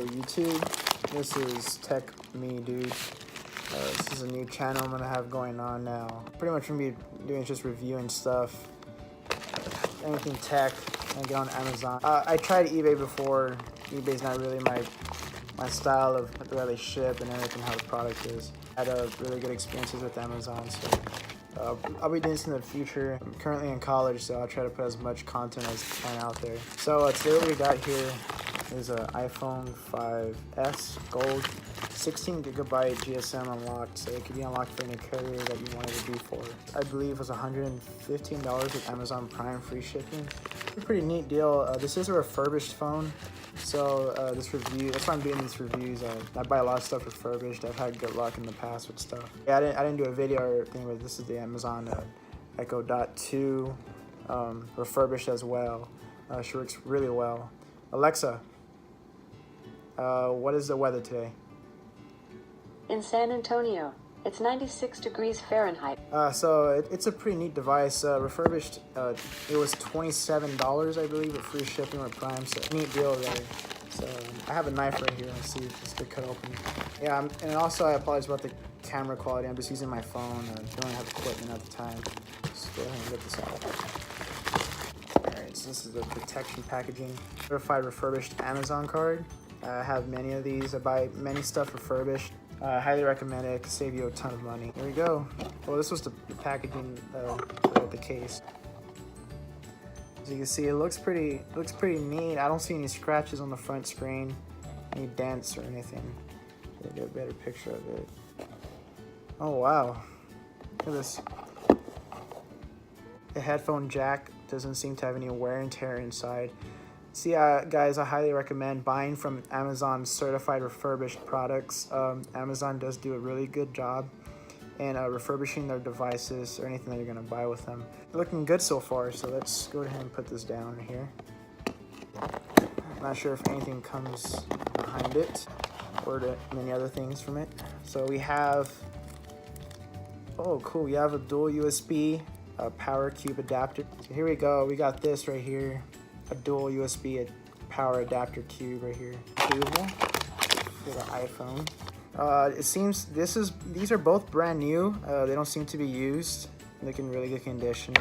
YouTube. This is Tech Me Dude. This is a new channel I'm gonna have going on now. Pretty much gonna be doing just reviewing stuff, anything tech. I get on Amazon. I tried eBay before. eBay's not really my style of the way they ship and everything, how the product is. I had really good experiences with Amazon, so I'll be doing this in the future. I'm currently in college, so I'll try to put as much content as I can out there. So today what we got here is an iPhone 5S Gold, 16 gigabyte GSM unlocked, so it could be unlocked for any carrier that you wanted to be for. I believe it was $115 with Amazon Prime free shipping. It's a pretty neat deal. This is a refurbished phone, so this review, that's why I'm doing these reviews. I buy a lot of stuff refurbished. I've had good luck in the past with stuff. Yeah, I didn't do a video or thing, but this is the Amazon Echo Dot 2 refurbished as well. She works really well. Alexa, what is the weather today? In San Antonio, it's 96 degrees Fahrenheit. So it's a pretty neat device. Refurbished, it was $27, I believe, with free shipping with Prime. So neat deal there. So I have a knife right here. Let's see if this could cut open. Yeah, and also I apologize about the camera quality. I'm just using my phone. I don't have equipment at the time. Let's go ahead and get this out. Alright, so this is the protection packaging. Certified refurbished Amazon card. I have many of these. I buy many stuff refurbished. I highly recommend it. It can save you a ton of money. Here we go. Well, this was the packaging for the case. As you can see, it looks pretty neat. I don't see any scratches on the front screen, any dents or anything. Let me get a better picture of it. Oh wow, look at this. The headphone jack doesn't seem to have any wear and tear inside. See, guys, I highly recommend buying from Amazon certified refurbished products. Amazon does do a really good job in refurbishing their devices or anything that you're going to buy with them. Looking good so far, so let's go ahead and put this down right here. I'm not sure if anything comes behind it or many other things from it. So we have, oh cool, we have a dual USB power cube adapter. So here we go, we got this right here. A dual USB power adapter cube right here. Cable for the iPhone. It seems these are both brand new. They don't seem to be used. They're in really good condition.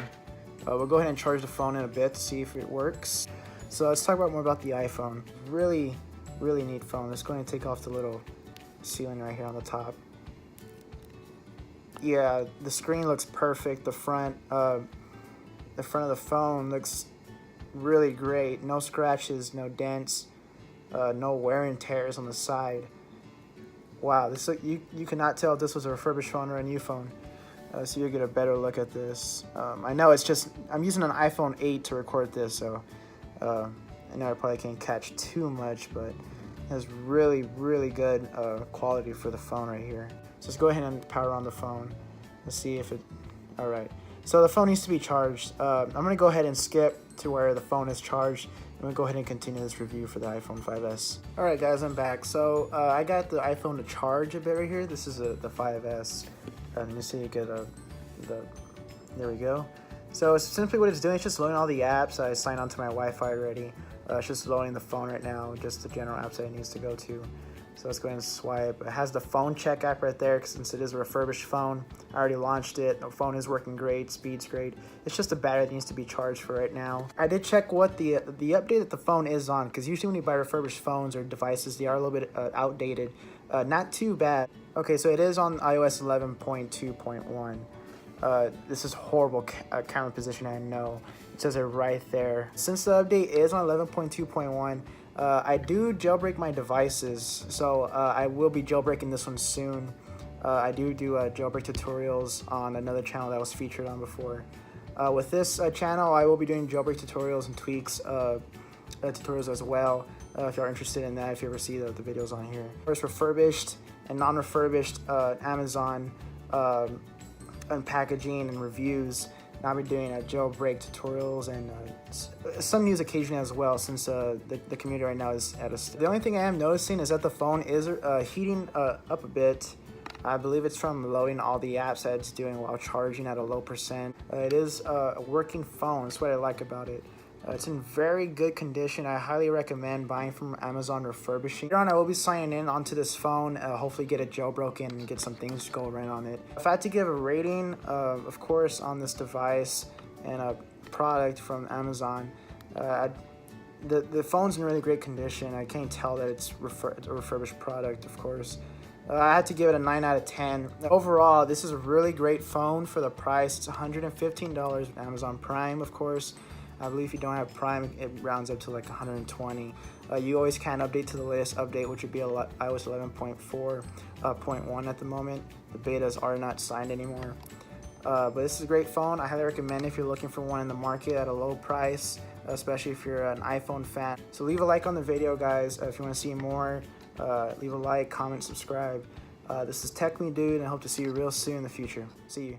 We'll go ahead and charge the phone in a bit to see if it works. So let's talk more about the iPhone. Really neat phone. Let's go ahead and take off the little ceiling right here on the top. Yeah, the screen looks perfect. The front of the phone looks really great. No scratches, no dents, no wear and tears on the side. Wow, this you cannot tell if this was a refurbished phone or a new phone. So you'll get a better look at this. I know it's just, I'm using an iPhone 8 to record this, so I know I probably can't catch too much, but it has really good quality for the phone right here. So let's go ahead and power on the phone. Let's see if it, all right. So the phone needs to be charged. I'm gonna go ahead and skip to where the phone is charged. I'm gonna go ahead and continue this review for the iPhone 5S. All right guys, I'm back. So I got the iPhone to charge a bit right here. This is the 5S. Let me see, you get there we go. So simply what it's doing, it's just loading all the apps. I signed onto my Wi-Fi already. It's just loading the phone right now, just the general apps that it needs to go to. So let's go ahead and swipe. It has the phone check app right there since it is a refurbished phone. I already launched it. The phone is working great, speed's great. It's just a battery that needs to be charged for right now. I did check what the update that the phone is on, because usually when you buy refurbished phones or devices, they are a little bit outdated. Not too bad. Okay, so it is on iOS 11.2.1. This is horrible camera position, I know. It says it right there. Since the update is on 11.2.1, I do jailbreak my devices, so I will be jailbreaking this one soon. I do jailbreak tutorials on another channel that was featured on before. With this channel, I will be doing jailbreak tutorials and tweaks tutorials as well. If you're interested in that, if you ever see the videos on here. First, refurbished and non-refurbished Amazon unpackaging and reviews. Now I'll be doing jailbreak tutorials and some news occasionally as well, since the community right now is at a... The only thing I am noticing is that the phone is heating up a bit. I believe it's from loading all the apps that it's doing while charging at a low percent. It is a working phone. That's what I like about it. It's in very good condition. I highly recommend buying from Amazon refurbishing. Later on, I will be signing in onto this phone, hopefully get it jailbroken and get some things to go right on it. If I had to give a rating, of course, on this device and a product from Amazon, the phone's in really great condition. I can't tell that it's a refurbished product, of course. I had to give it a 9 out of 10. Overall, this is a really great phone for the price. It's $115 with Amazon Prime, of course. I believe if you don't have Prime, it rounds up to like 120. You always can update to the latest update, which would be iOS 11.4.1 at the moment. The betas are not signed anymore. But this is a great phone. I highly recommend if you're looking for one in the market at a low price, especially if you're an iPhone fan. So leave a like on the video, guys. If you want to see more, leave a like, comment, subscribe. This is Tech Me Dude, and I hope to see you real soon in the future. See you.